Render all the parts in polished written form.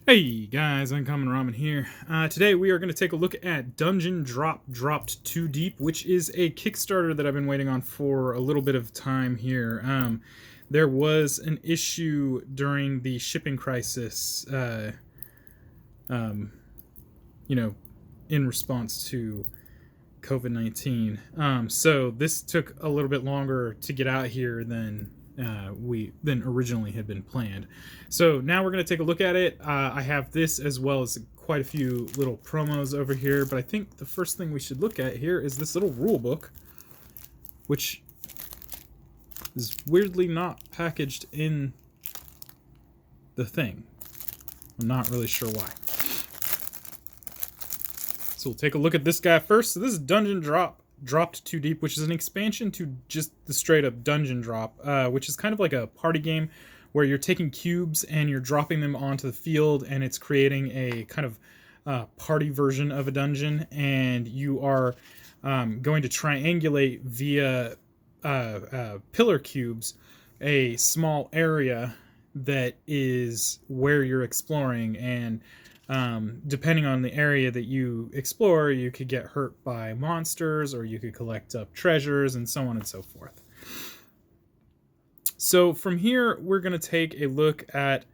Hey guys, Uncommon Ramen here. Today we are going to take a look at Dungeon Dropped Too Deep, which is a Kickstarter that I've been waiting on for a little bit of time here. There was an issue during the shipping crisis, in response to COVID-19. So this took a little bit longer to get out here than originally had been planned. So now we're going to take a look at it. I have this as well as quite a few little promos over here, but I think the first thing we should look at here is this little rule book, which is weirdly not packaged in the thing. I'm not really sure why. So we'll take a look at this guy first. So this is Dungeon Dropped Too Deep, which is an expansion to just the straight up dungeon drop, which is kind of like a party game where you're taking cubes and you're dropping them onto the field, and it's creating a kind of party version of a dungeon, and you are going to triangulate via pillar cubes a small area that is where you're exploring, and depending on the area that you explore, you could get hurt by monsters, or you could collect up treasures, and so on and so forth. So from here, we're going to take a look at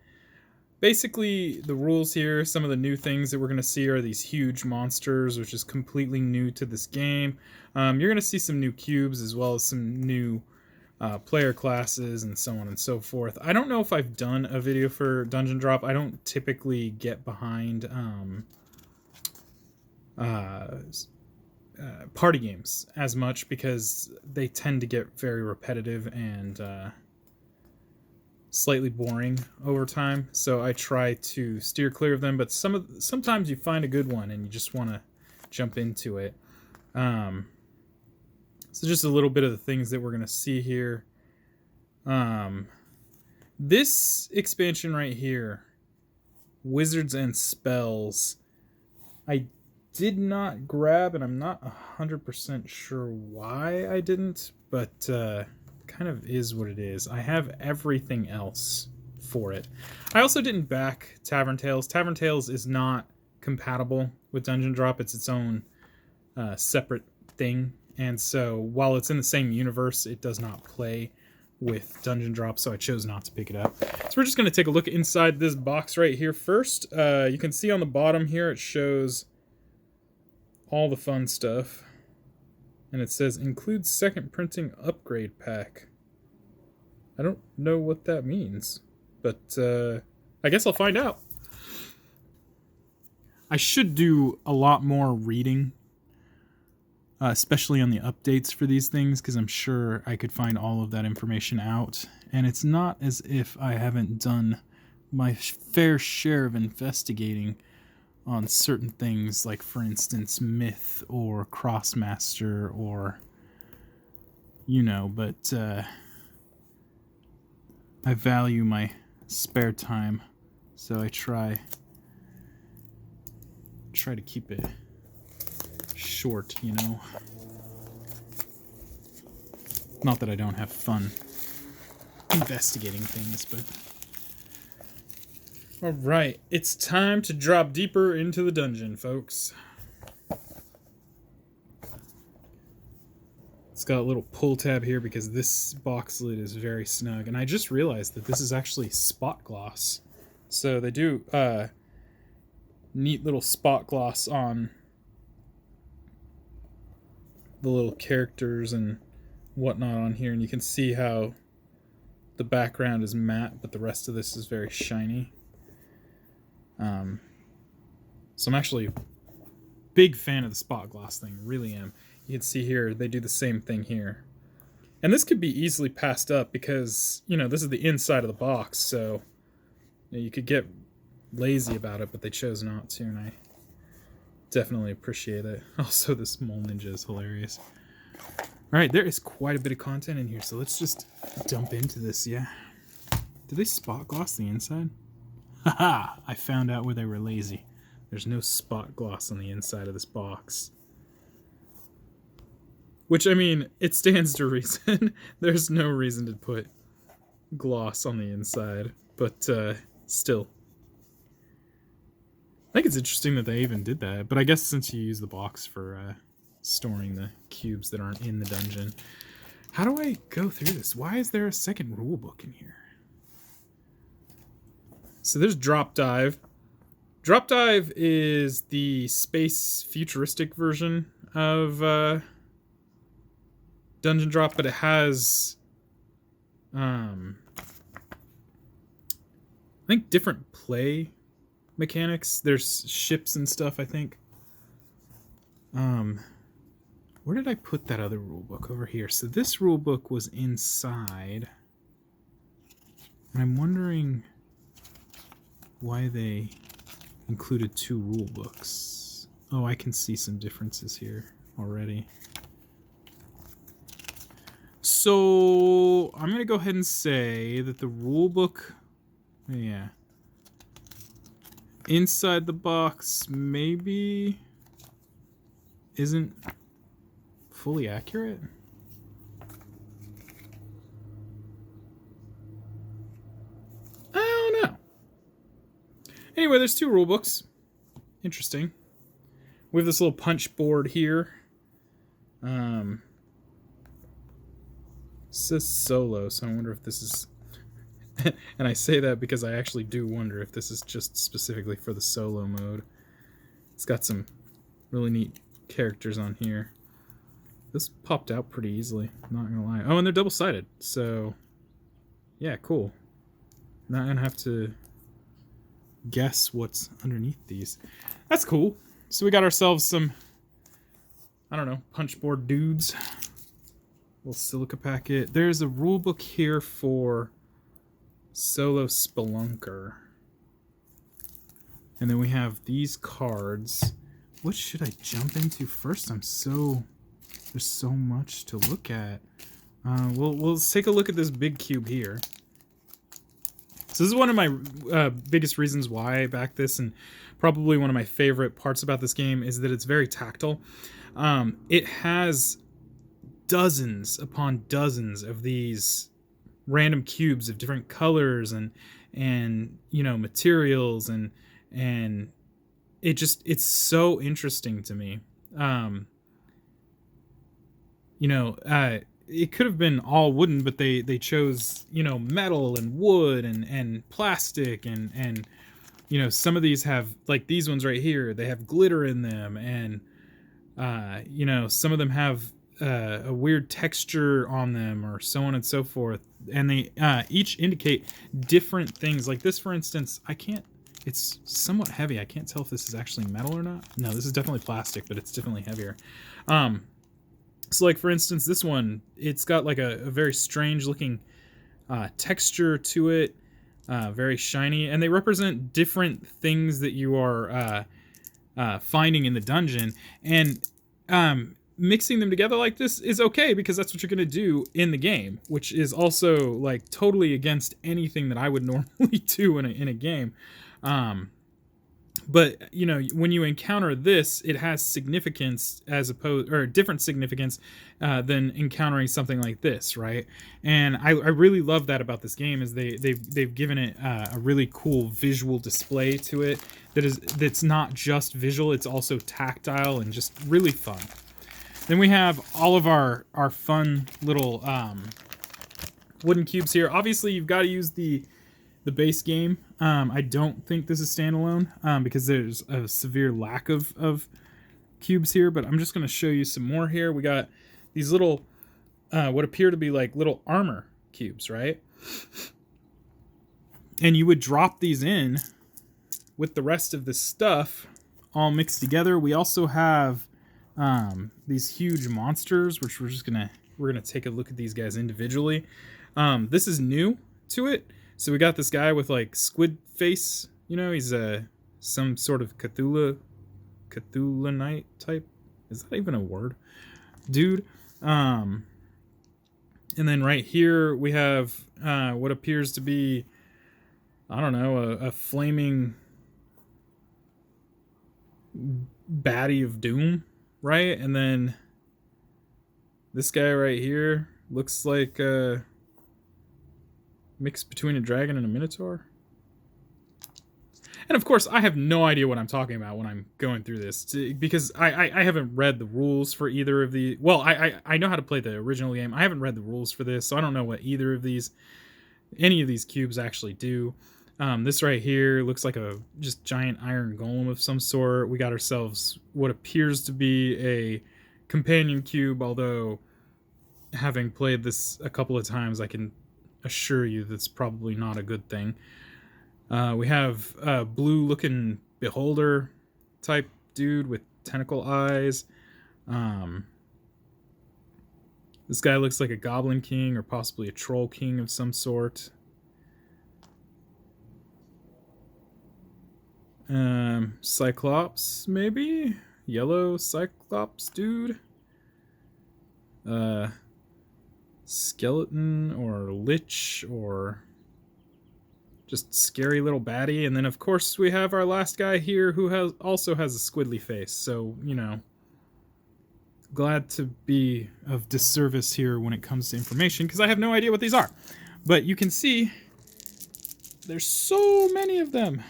basically the rules here. Some of the new things that we're going to see are these huge monsters, which is completely new to this game. You're going to see some new cubes as well as some new player classes and so on and so forth. I don't know if I've done a video for Dungeon Drop. I don't typically get behind party games as much because they tend to get very repetitive and slightly boring over time. So I try to steer clear of them, but sometimes you find a good one and you just want to jump into it. So just a little bit of the things that we're going to see here. This expansion right here, Wizards and Spells, I did not grab, and I'm not 100% sure why I didn't, but kind of is what it is. I have everything else for it. I also didn't back Tavern Tales. Tavern Tales is not compatible with Dungeon Drop. It's its own separate thing. And so while it's in the same universe, it does not play with Dungeon Drop, so I chose not to pick it up. So we're just going to take a look inside this box right here first. You can see on the bottom here it shows all the fun stuff. And it says, includes second printing upgrade pack. I don't know what that means, but I guess I'll find out. I should do a lot more reading, especially on the updates for these things, because I'm sure I could find all of that information out. And it's not as if I haven't done my fair share of investigating on certain things, like, for instance, Myth or Crossmaster or, but I value my spare time, so I try to keep it short, Not that I don't have fun investigating things, but... Alright, it's time to drop deeper into the dungeon, folks. It's got a little pull tab here because this box lid is very snug, and I just realized that this is actually spot gloss. So they do neat little spot gloss on the little characters and whatnot on here, and you can see how the background is matte, but the rest of this is very shiny. So I'm actually a big fan of the spot gloss thing, really am. You can see here, they do the same thing here. And this could be easily passed up because, this is the inside of the box, so you could get lazy about it, but they chose not to, and I definitely appreciate it. Also, this Mole Ninja is hilarious. Alright, there is quite a bit of content in here, so let's just dump into this, yeah. Did they spot gloss the inside? Haha! I found out where they were lazy. There's no spot gloss on the inside of this box. Which, I mean, it stands to reason. There's no reason to put gloss on the inside, but still. think it's interesting that they even did that, but I guess since you use the box for storing the cubes that aren't in the dungeon. How do I go through this? Why is there a second rule book in here? So there's Drop Dive. Drop Dive is the space futuristic version of Dungeon Drop, but it has I think different play mechanics. There's ships and stuff, I think. Where did I put that other rule book? Over here. So this rule book was inside. And I'm wondering why they included 2 rule books. Oh, I can see some differences here already. So I'm going to go ahead and say that the rule book, yeah, inside the box maybe isn't fully accurate. I don't know. Anyway, there's 2 rule books. Interesting. We have this little punch board here. It says solo, so I wonder if this is... and I say that because I actually do wonder if this is just specifically for the solo mode. It's got some really neat characters on here. This popped out pretty easily, not gonna lie. Oh, and they're double-sided, so... yeah, cool. Not gonna have to guess what's underneath these. That's cool. So we got ourselves some, I don't know, punchboard dudes. Little silica packet. There's a rule book here for Solo Spelunker. And then we have these cards. What should I jump into first? There's so much to look at. We'll take a look at this big cube here. So this is one of my biggest reasons why I backed this, and probably one of my favorite parts about this game is that it's very tactile. It has dozens upon dozens of these random cubes of different colors and you know, materials, and it's so interesting to me. You know, it could have been all wooden, but they chose, you know, metal and wood and plastic, and you know, some of these have, like these ones right here, they have glitter in them, and you know, some of them have a weird texture on them, or so on and so forth, and they each indicate different things. Like this, for instance, it's somewhat heavy. I can't tell if this is actually metal or not. No, this is definitely plastic, but it's definitely heavier. So like, for instance, this one, it's got like a very strange looking texture to it, very shiny, and they represent different things that you are finding in the dungeon, and mixing them together like this is okay, because that's what you're going to do in the game, which is also like totally against anything that I would normally do in a game. But you know, when you encounter this, it has significance different significance than encountering something like this, right? And I really love that about this game, is they've given it a really cool visual display to it that's not just visual, it's also tactile and just really fun. Then we have all of our fun little wooden cubes here. Obviously, you've got to use the base game. I don't think this is standalone because there's a severe lack of cubes here, but I'm just going to show you some more here. We got these little, what appear to be like little armor cubes, right? And you would drop these in with the rest of the stuff all mixed together. We also have these huge monsters, which we're gonna take a look at these guys individually. This is new to it. So we got this guy with like squid face, you know, he's some sort of Cthulhu-nite type. Is that even a word? Dude. And then right here we have what appears to be, I don't know, a flaming baddie of doom, right? And then this guy right here looks like mix between a dragon and a minotaur. And of course, I have no idea what I'm talking about when I'm going through this, because I haven't read the rules for either of the. Well, I know how to play the original game. I haven't read the rules for this, so I don't know what any of these cubes actually do. This right here looks like a just giant iron golem of some sort. We got ourselves what appears to be a companion cube, although having played this a couple of times, I can assure you that's probably not a good thing. We have a blue-looking beholder type dude with tentacle eyes. This guy looks like a goblin king or possibly a troll king of some sort. Cyclops, maybe? Yellow Cyclops dude? Skeleton or lich or just scary little baddie. And then of course we have our last guy here who also has a squiddly face. So, you know, glad to be of disservice here when it comes to information, because I have no idea what these are. But you can see there's so many of them.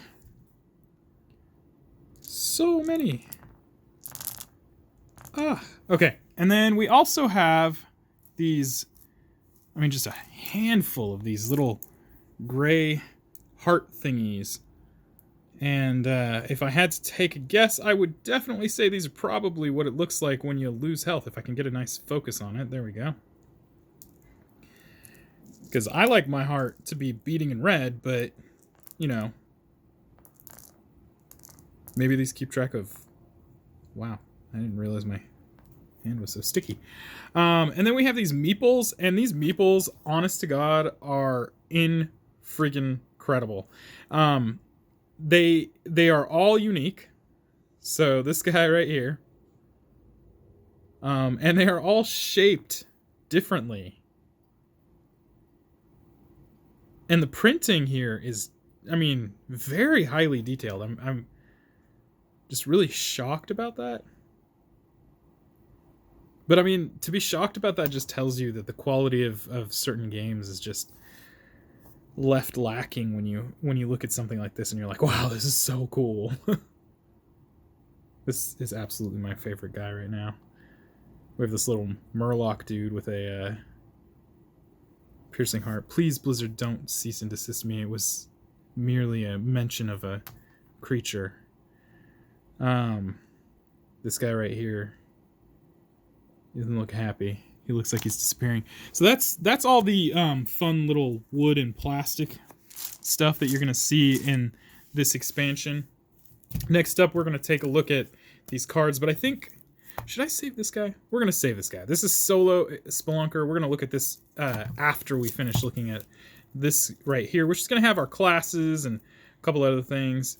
So many. Okay. And then we also have these, I mean, just a handful of these little gray heart thingies. And if I had to take a guess, I would definitely say these are probably what it looks like when you lose health. If I can get a nice focus on it. There we go. Because I like my heart to be beating in red, but, you know, maybe these keep track of... Wow, I didn't realize my hand was so sticky. And then we have these meeples, and these meeples, honest to God, are freaking incredible. They are all unique. So this guy right here. And they are all shaped differently. And the printing here is, I mean, very highly detailed. I'm just really shocked about that. But I mean, to be shocked about that just tells you that the quality of certain games is just left lacking when you look at something like this and you're like, wow, this is so cool. This is absolutely my favorite guy right now. We have this little Murloc dude with a piercing heart. Please, Blizzard, don't cease and desist me. It was merely a mention of a creature. This guy right here, he doesn't look happy. He looks like he's disappearing. So that's all the fun little wood and plastic stuff that you're going to see in this expansion. Next up, we're going to take a look at these cards. But I think... Should I save this guy? We're going to save this guy. This is Solo Spelunker. We're going to look at this after we finish looking at this right here, which is going to have our classes and a couple other things.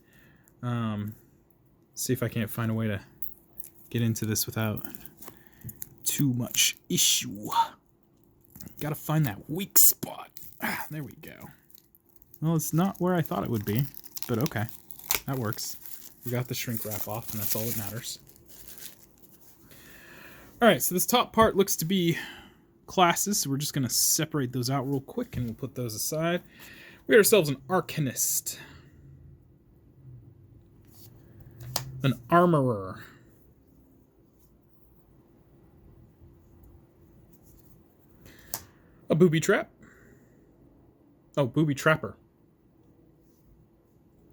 See if I can't find a way to get into this without too much issue. Gotta find that weak spot. There we go. Well, it's not where I thought it would be, but okay. That works. We got the shrink wrap off, and that's all that matters. Alright, so this top part looks to be classes, so we're just going to separate those out real quick, and we'll put those aside. We got ourselves an Arcanist. An Armorer. A Booby Trap. Oh, Booby Trapper.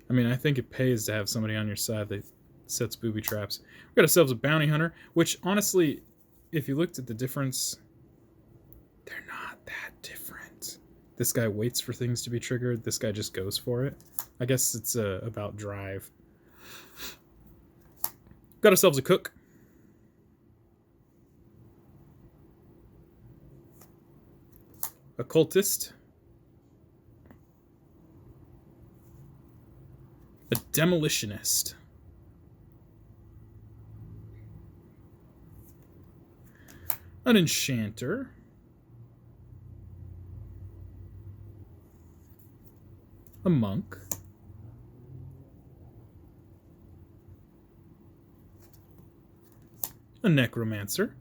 I mean, I think it pays to have somebody on your side that sets booby traps. We got ourselves a Bounty Hunter, which honestly, if you looked at the difference, they're not that different. This guy waits for things to be triggered. This guy just goes for it. I guess it's about drive. Got ourselves a Cook. A Cultist. A Demolitionist. An Enchanter. A Monk. A Necromancer.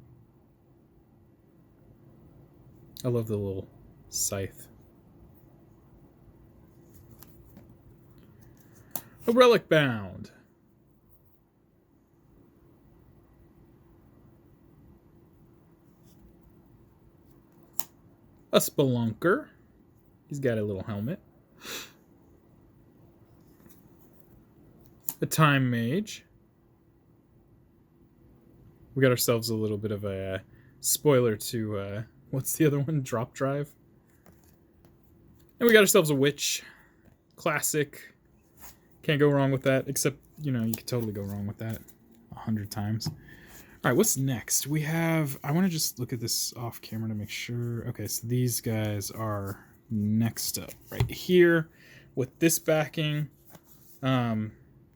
I love the little scythe. A relic bound. A spelunker. He's got a little helmet. A time mage. We got ourselves a little bit of a spoiler to what's the other one? Drop drive. And we got ourselves a witch. Classic. Can't go wrong with that. Except, you know, you could totally go wrong with that 100 times. All right, what's next? We have... I want to just look at this off camera to make sure. Okay, so these guys are next up. Right here with this backing.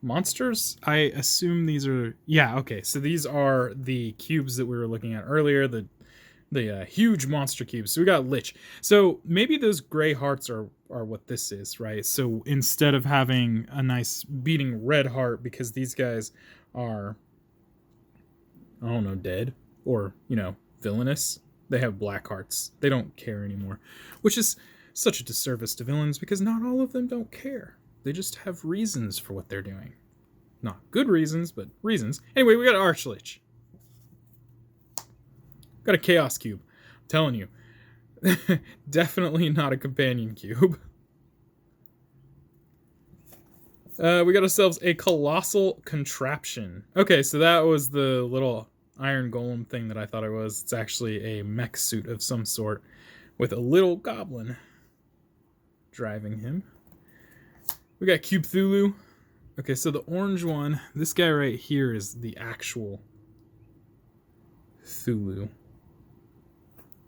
Monsters? I assume these are... Yeah, okay. So these are the cubes that we were looking at earlier. The huge monster cubes. So we got Lich. So maybe those gray hearts are what this is, right? So instead of having a nice beating red heart, because these guys are... I don't know, dead or, you know, villainous. They have black hearts. They don't care anymore, which is such a disservice to villains because not all of them don't care. They just have reasons for what they're doing. Not good reasons, but reasons. Anyway, we got an Archlich. Got a Chaos Cube. I'm telling you. Definitely not a companion cube. We got ourselves a Colossal Contraption. Okay, so that was the little iron golem thing that I thought it was. It's actually a mech suit of some sort with a little goblin driving him. We got Cube Cthulhu. Okay, so the orange one, this guy right here is the actual Cthulhu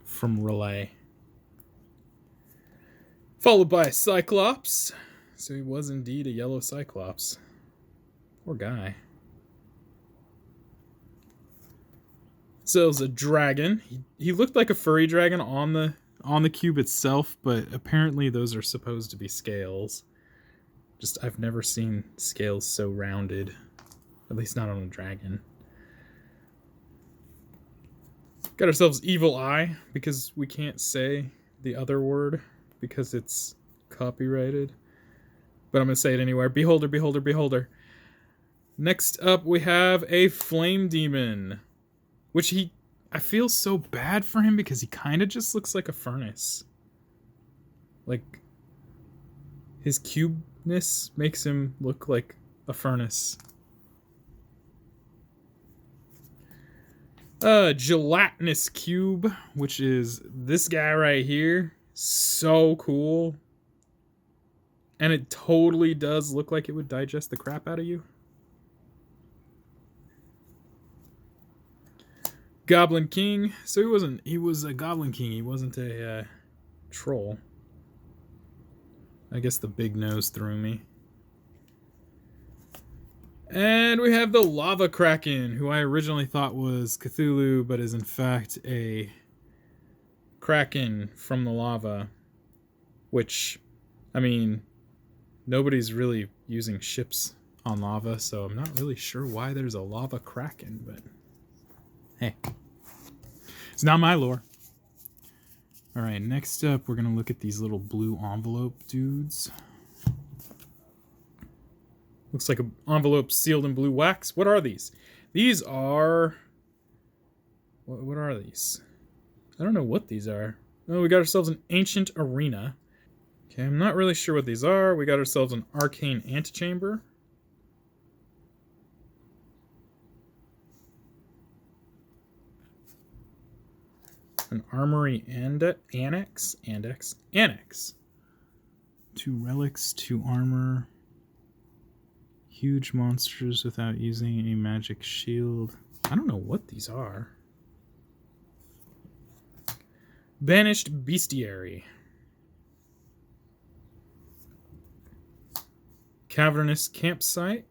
from Relay. Followed by Cyclops. So he was indeed a yellow Cyclops. Poor guy. So it was a dragon. He looked like a furry dragon on the cube itself, but apparently those are supposed to be scales. Just I've never seen scales so rounded. At least not on a dragon. Got ourselves Evil Eye, because we can't say the other word because it's copyrighted. But I'm going to say it anywhere. Beholder, beholder, beholder. Next up, we have a Flame Demon. Which I feel so bad for him because he kind of just looks like a furnace. Like, his cubeness makes him look like a furnace. Gelatinous Cube, which is this guy right here. So cool. And it totally does look like it would digest the crap out of you. Goblin King. So he was a Goblin King. He wasn't a troll. I guess the big nose threw me. And we have the Lava Kraken, who I originally thought was Cthulhu, but is in fact a Kraken from the lava. Which, I mean, nobody's really using ships on lava, so I'm not really sure why there's a Lava Kraken, but hey. It's not my lore. Alright, next up we're going to look at these little blue envelope dudes. Looks like an envelope sealed in blue wax. What are these? These are... What are these? I don't know what these are. Oh, we got ourselves an Ancient Arena. Okay, I'm not really sure what these are. We got ourselves an Arcane Antechamber. An Armory Annex. 2 relics, 2 armor. Huge monsters without using a magic shield. I don't know what these are. Banished Bestiary. Cavernous Campsite.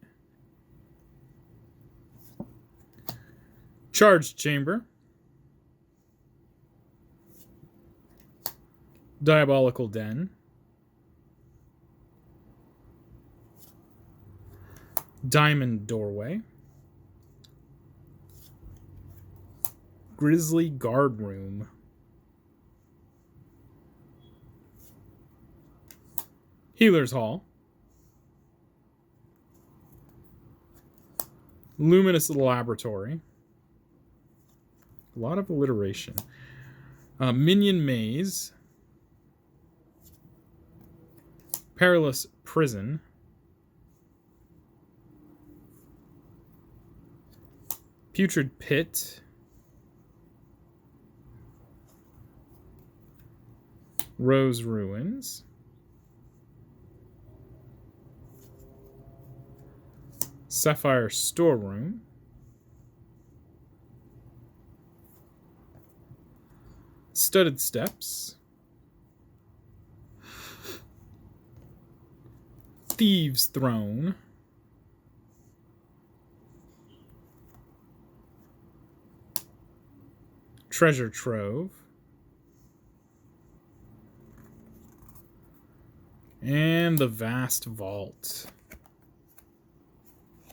Charged Chamber. Diabolical Den. Diamond Doorway. Grizzly Guardroom. Healer's Hall. Luminous Laboratory. A lot of alliteration. Minion Maze. Perilous Prison. Putrid Pit. Rose Ruins. Sapphire Storeroom. Studded Steps. Thieves' Throne. Treasure Trove. And the Vast Vault.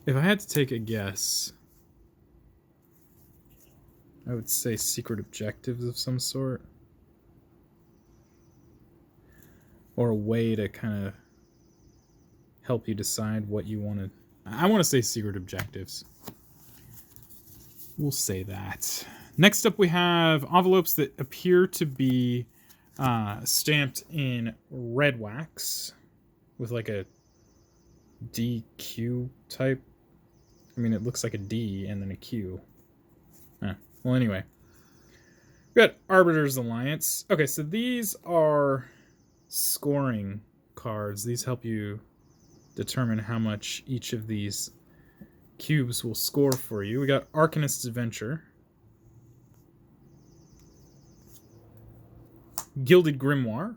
If I had to take a guess, I would say secret objectives of some sort. Or a way to kind of help you decide what you want to... I want to say secret objectives. We'll say that. Next up we have envelopes that appear to be stamped in red wax with like a DQ type. I mean, it looks like a D and then a Q. Well, anyway. We got Arbiter's Alliance. Okay, so these are scoring cards. These help you determine how much each of these cubes will score for you. We got Arcanist's Adventure. Gilded Grimoire.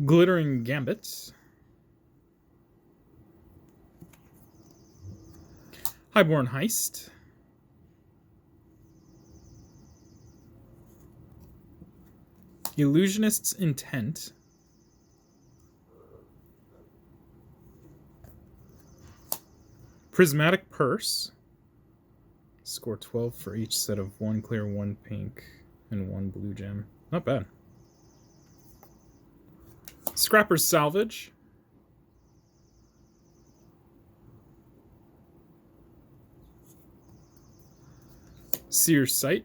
Glittering Gambit. Highborn Heist. Illusionist's Intent. Prismatic Purse. Score 12 for each set of 1 clear, 1 pink, and 1 blue gem. Not bad. Scrapper's Salvage. Seer's Sight.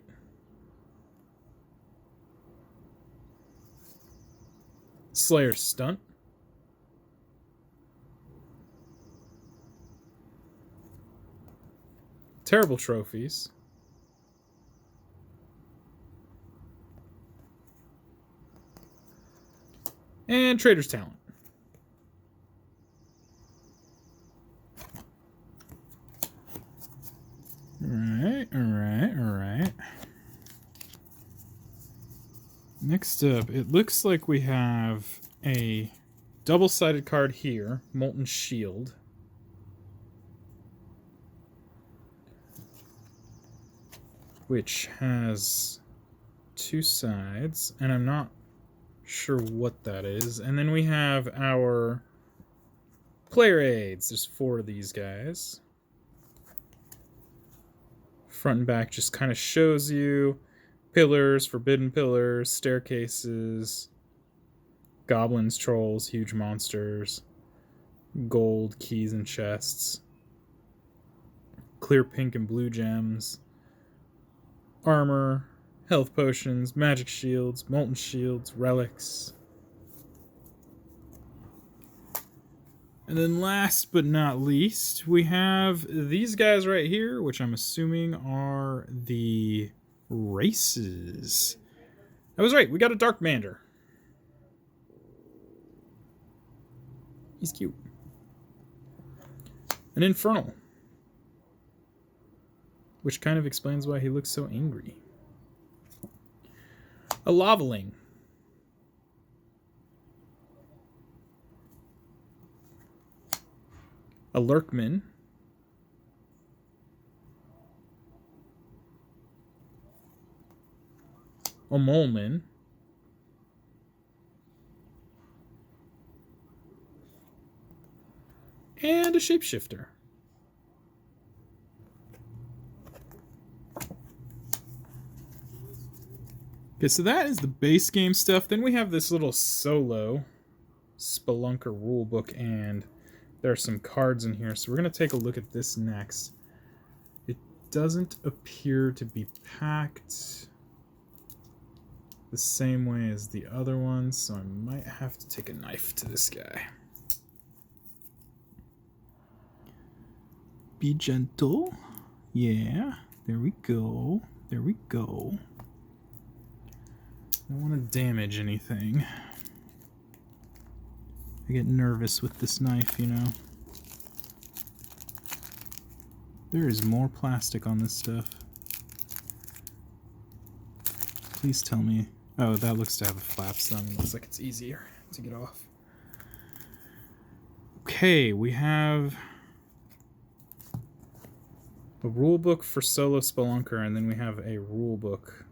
Slayer's Stunt. Terrible Trophies. And Trader's Talent. Alright. Next up, it looks like we have a double-sided card here, Molten Shield. Which has 2 sides, and I'm not sure what that is. And then we have our player aids. There's 4 of these guys. Front and back just kind of shows you pillars, forbidden pillars, staircases, goblins, trolls, huge monsters, gold, keys and chests, clear pink and blue gems, armor, health potions, magic shields, molten shields, relics. And then last but not least, we have these guys right here, which I'm assuming are the races. I was right, we got a Dark Mander. He's cute. An Infernal. Which kind of explains why he looks so angry. A Lavaling. A Lurkman. A Moleman. And a Shapeshifter. Okay, so that is the base game stuff. Then we have this little solo Spelunker rulebook and There are some cards in here, so we're going to take a look at this next. It doesn't appear to be packed the same way as the other ones, so I might have to take a knife to this guy. Be gentle. Yeah, there we go. There we go. I don't want to damage anything. I get nervous with this knife, you know. There is more plastic on this stuff. Please tell me. Oh, that looks to have a flap, so that looks like it's easier to get off. Okay, we have a rule book for solo spelunker, and then we have a rule book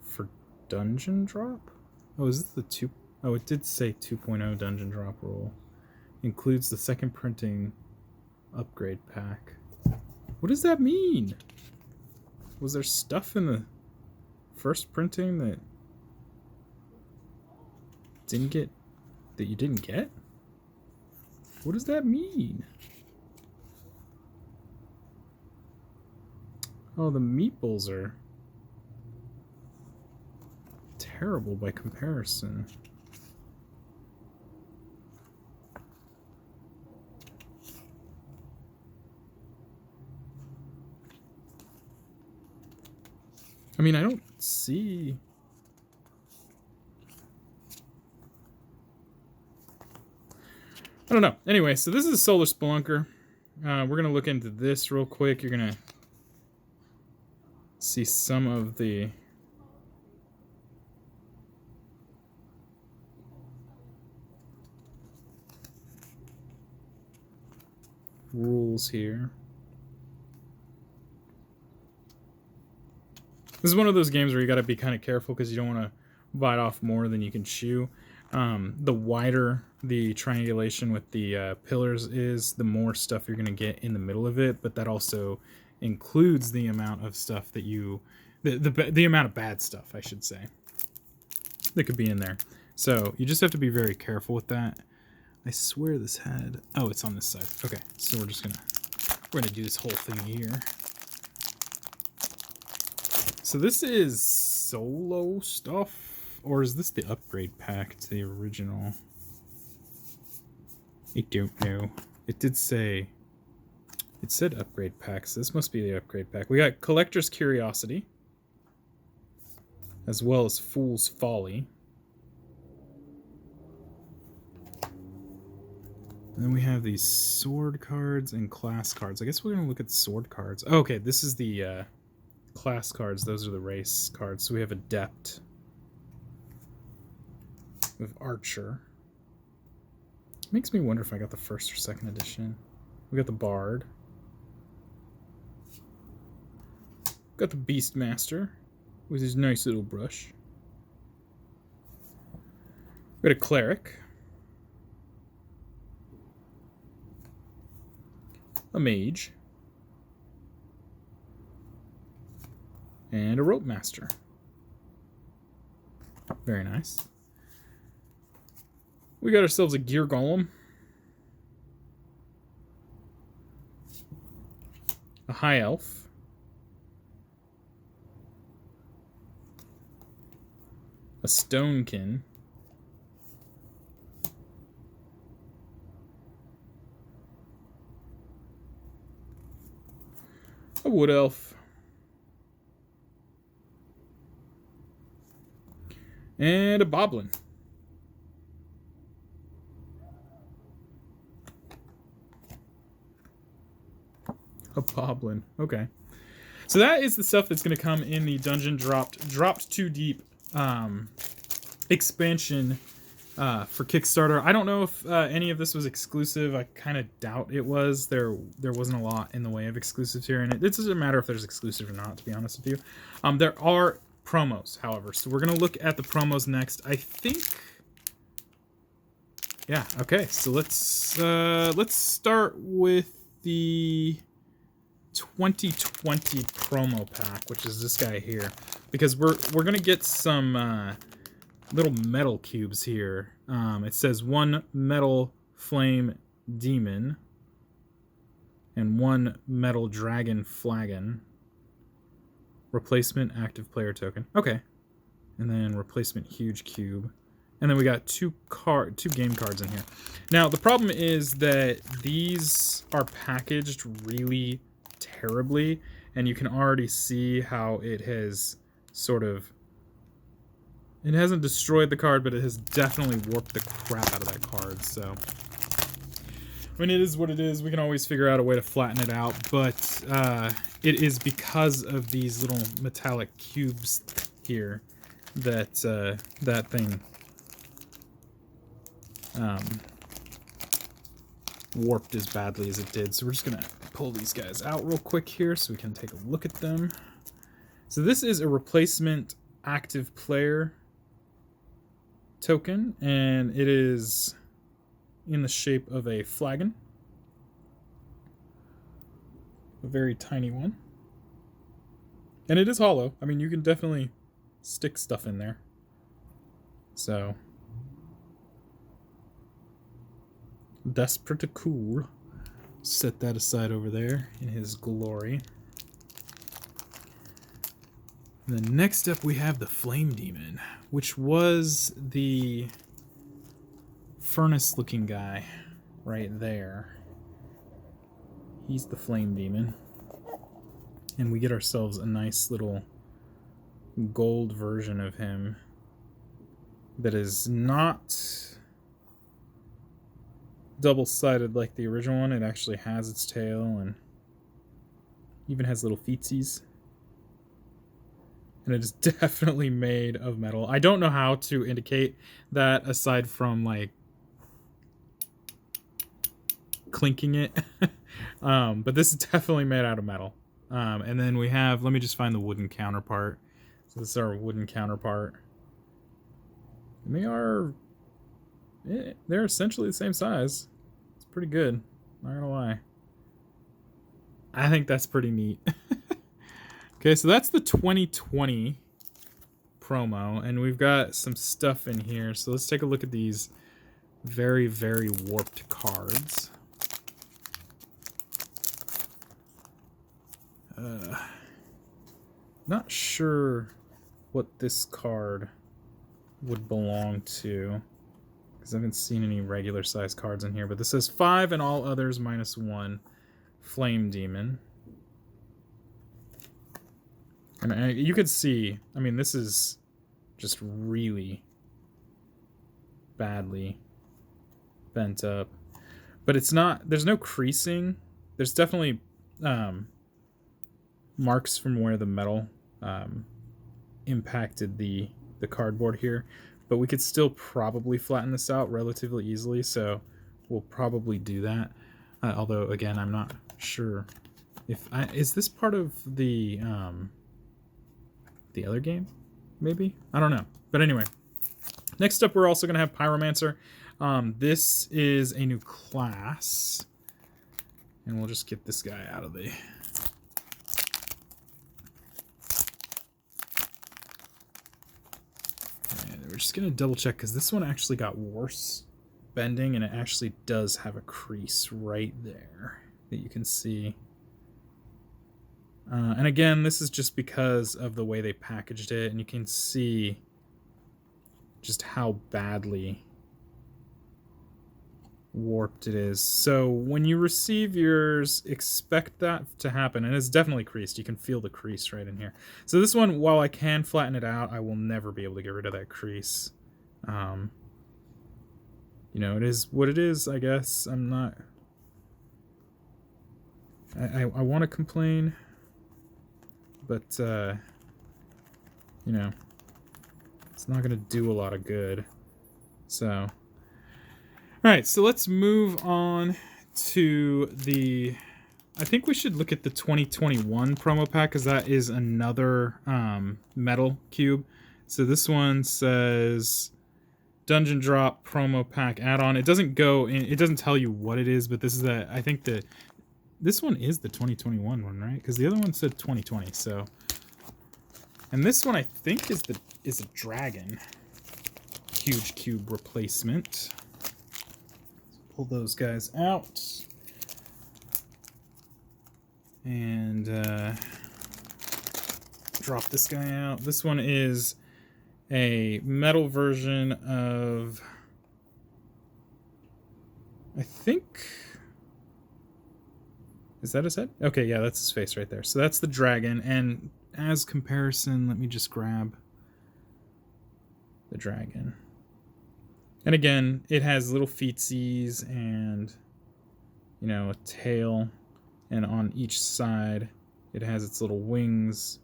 for dungeon drop. Oh, is this the 2? Oh, it did say 2.0 dungeon drop rule. Includes the second printing upgrade pack. What does that mean? Was there stuff in the first printing that you didn't get? What does that mean? Oh, the meatballs are terrible by comparison. I mean, I don't see... I don't know. Anyway, so this is a Solar Spelunker. We're going to look into this real quick. You're going to see some of the rules here. This is one of those games where you got to be kind of careful because you don't want to bite off more than you can chew. The wider the triangulation with the pillars is, the more stuff you're going to get in the middle of it, but that also includes the amount of stuff that you... The amount of bad stuff, I should say, that could be in there. So you just have to be very careful with that. I swear this had... Oh, it's on this side. Okay, so we're gonna do this whole thing here. So this is solo stuff, or is this the upgrade pack to the original? I don't know. It did say... It said upgrade pack, so this must be the upgrade pack. We got Collector's Curiosity, as well as Fool's Folly. And then we have these sword cards and class cards. I guess we're going to look at sword cards. Oh, okay, this is the class cards. Those are the race cards. So we have Adept. We have Archer. Makes me wonder if I got the first or second edition. We got the Bard. Got the Beastmaster with his nice little brush. We got a Cleric. A Mage. And a Rope Master. Very nice. We got ourselves a Gear Golem. A High Elf. A Stonekin. A Wood Elf. And a Boblin. A Boblin. Okay. So that is the stuff that's going to come in the Dungeon Dropped Too Deep expansion for Kickstarter. I don't know if any of this was exclusive. I kind of doubt it was. There wasn't a lot in the way of exclusives here, and it doesn't matter if there's exclusive or not, to be honest with you. There are promos, however, so we're going to look at the promos next. I think... Yeah, okay, so let's start with the 2020 promo pack, which is this guy here, because we're going to get some little metal cubes here. It says 1 metal flame demon and 1 metal dragon flagon. Replacement active player token. Okay. And then replacement huge cube. And then we got 2 game cards in here. Now, the problem is that these are packaged really terribly, and you can already see how it has sort of... It hasn't destroyed the card, but it has definitely warped the crap out of that card, so... I mean, it is what it is. We can always figure out a way to flatten it out, but it is because of these little metallic cubes here that that thing warped as badly as it did. So we're just gonna pull these guys out real quick here so we can take a look at them. So this is a replacement active player token, and it is in the shape of a flagon. A very tiny one. And it is hollow. I mean, you can definitely stick stuff in there. So that's pretty cool. Set that aside over there in his glory. And then next up we have the Flame Demon, which was the furnace looking guy right there. He's the Flame Demon. And we get ourselves a nice little gold version of him that is not double-sided like the original one. It actually has its tail and even has little feetsies. And it is definitely made of metal. I don't know how to indicate that aside from like clinking it. But this is definitely made out of metal. And then we have, let me just find the wooden counterpart. So this is our wooden counterpart. And they are, they're essentially the same size. It's pretty good, not gonna lie. I think that's pretty neat. Okay, so that's the 2020 promo, and we've got some stuff in here. So let's take a look at these very, very warped cards. Not sure what this card would belong to, because I haven't seen any regular size cards in here, but this says 5 and all others -1 Flame Demon. And you could see, I mean, this is just really badly bent up, but it's not, there's no creasing. There's definitely marks from where the metal impacted the cardboard here, but we could still probably flatten this out relatively easily, so we'll probably do that. Although again, I'm not sure if is this part of the other game, maybe, I don't know. But anyway, next up we're also gonna have Pyromancer. This is a new class, and we'll just get this guy out of the just gonna double check, because this one actually got worse bending, and it actually does have a crease right there that you can see. And again, this is just because of the way they packaged it, and you can see just how badly warped it is. So when you receive yours, expect that to happen, and it's definitely creased. You can feel the crease right in here. So this one, while I can flatten it out, I will never be able to get rid of that crease. You know, it is what it is, I guess. I'm not... I want to complain, but, you know, it's not going to do a lot of good. So... Alright, so let's move on to the... I think we should look at the 2021 promo pack, because that is another metal cube. So this one says Dungeon Drop promo pack add-on. It doesn't go in, it doesn't tell you what it is, but this is I think this one is the 2021 one, right? Because the other one said 2020, so... And this one I think is a dragon. Huge cube replacement. pull those guys out. And drop this guy out. This one is a metal version of, I think, is that his head? Okay, yeah, that's his face right there. So that's the dragon, and as comparison, let me just grab the dragon. And again, it has little feetsies and, you know, a tail, and on each side it has its little wings.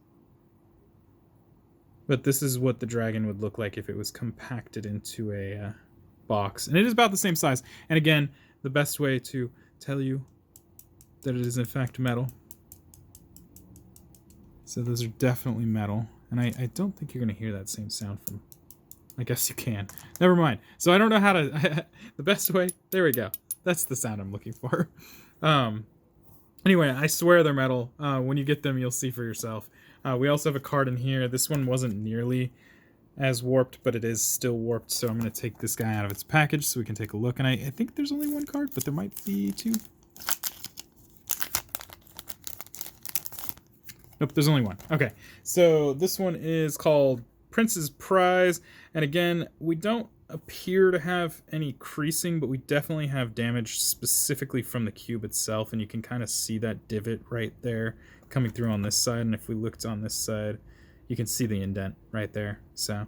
But this is what the dragon would look like if it was compacted into a box. And it is about the same size. And again, the best way to tell you that it is in fact metal. So those are definitely metal. And I don't think you're going to hear that same sound from... I guess you can. Never mind. So I don't know how to... the best way... There we go. That's the sound I'm looking for. Anyway, I swear they're metal. When you get them, you'll see for yourself. We also have a card in here. This one wasn't nearly as warped, but it is still warped. So I'm going to take this guy out of its package so we can take a look. And I think there's only one card, but there might be two. Nope, there's only one. Okay, so this one is called Prince's Prize. And again, we don't appear to have any creasing, but we definitely have damage specifically from the cube itself. And you can kind of see that divot right there coming through on this side. And if we looked on this side, you can see the indent right there. So,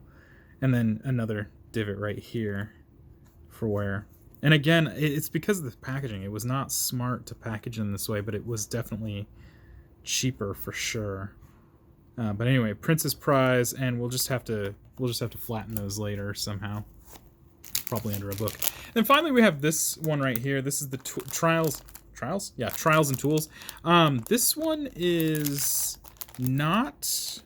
and then another divot right here for where... And again, it's because of the packaging. It was not smart to package in this way, but it was definitely cheaper for sure. But anyway, Prince's Prize, and we'll just have to flatten those later somehow, probably under a book. And then finally we have this one right here. This is the Trials, yeah, Trials and Tools. This one is not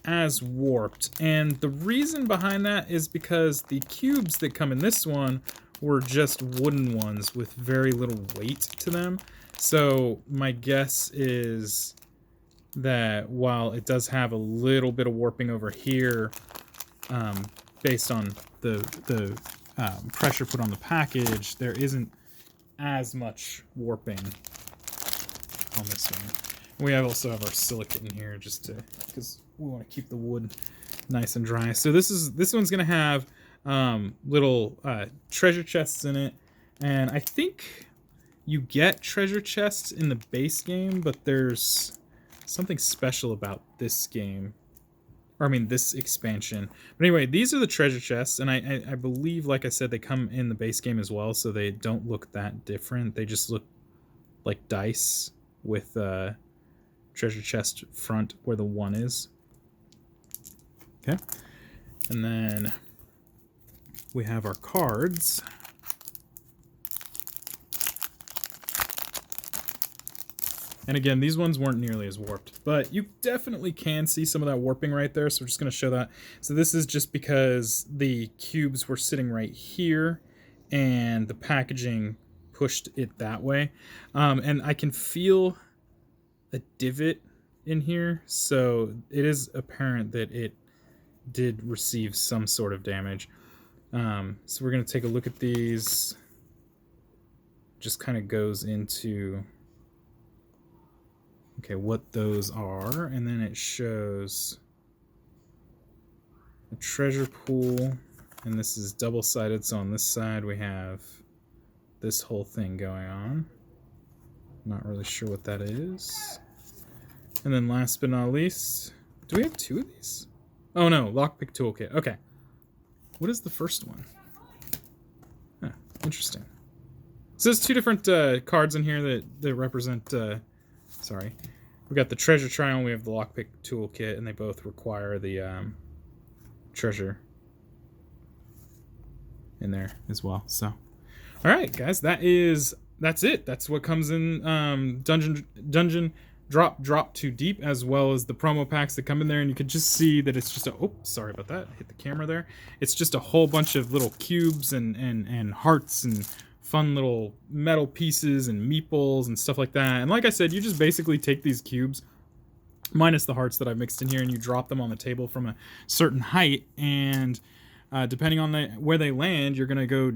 as warped, and the reason behind that is because the cubes that come in this one were just wooden ones with very little weight to them. So my guess is that while it does have a little bit of warping over here, based on the pressure put on the package, there isn't as much warping on this one. We also have our silicate in here just to, because we want to keep the wood nice and dry. So this one's gonna have little treasure chests in it, and I think you get treasure chests in the base game, but there's something special about this game, or I mean this expansion. But anyway, these are the treasure chests, and I believe, like I said, they come in the base game as well, so they don't look that different. They just look like dice with treasure chest front where the 1 is. Okay, and then we have our cards. And again, these ones weren't nearly as warped, but you definitely can see some of that warping right there, so we're just going to show that. So this is just because the cubes were sitting right here, and the packaging pushed it that way. And I can feel a divot in here, so it is apparent that it did receive some sort of damage. So we're going to take a look at these. Just kind of goes into... okay, what those are, and then it shows a treasure pool, and this is double-sided, so on this side we have this whole thing going on. Not really sure what that is. And then last but not least, do we have 2 of these? Oh no, lockpick toolkit. Okay. What is the first one? Huh, interesting. So there's 2 different cards in here that represent... sorry. We got the treasure trial and we have the lockpick toolkit, and they both require the treasure in there as well. So, all right, guys, that's it. That's what comes in Dungeon Drop Too Deep, as well as the promo packs that come in there. And you can just see that it's just a... oh, sorry about that. I hit the camera there. It's just a whole bunch of little cubes and hearts and fun little metal pieces and meeples and stuff like that. And like I said, you just basically take these cubes, minus the hearts that I've mixed in here, and you drop them on the table from a certain height, and depending on where they land, you're gonna go,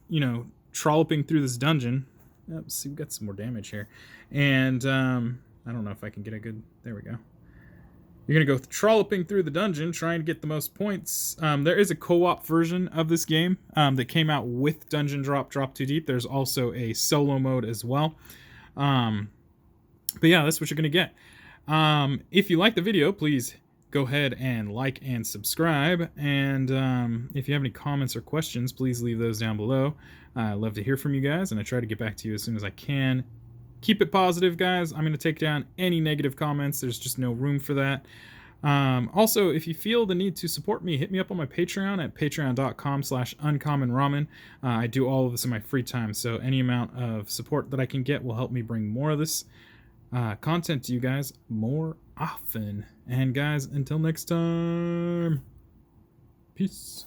you know, trolloping through this dungeon. Let's see, we got some more damage here. And I don't know if I can get a good... There we go. You're going to go trolloping through the dungeon, trying to get the most points. There is a co-op version of this game that came out with Dungeon Drop Too Deep. There's also a solo mode as well. But yeah, that's what you're going to get. If you like the video, please go ahead and like and subscribe. And if you have any comments or questions, please leave those down below. I love to hear from you guys, and I try to get back to you as soon as I can. Keep it positive, guys. I'm going to take down any negative comments. There's just no room for that. Also, if you feel the need to support me, hit me up on my Patreon at patreon.com/uncommonramen. I do all of this in my free time, so any amount of support that I can get will help me bring more of this content to you guys more often. And guys, until next time, peace.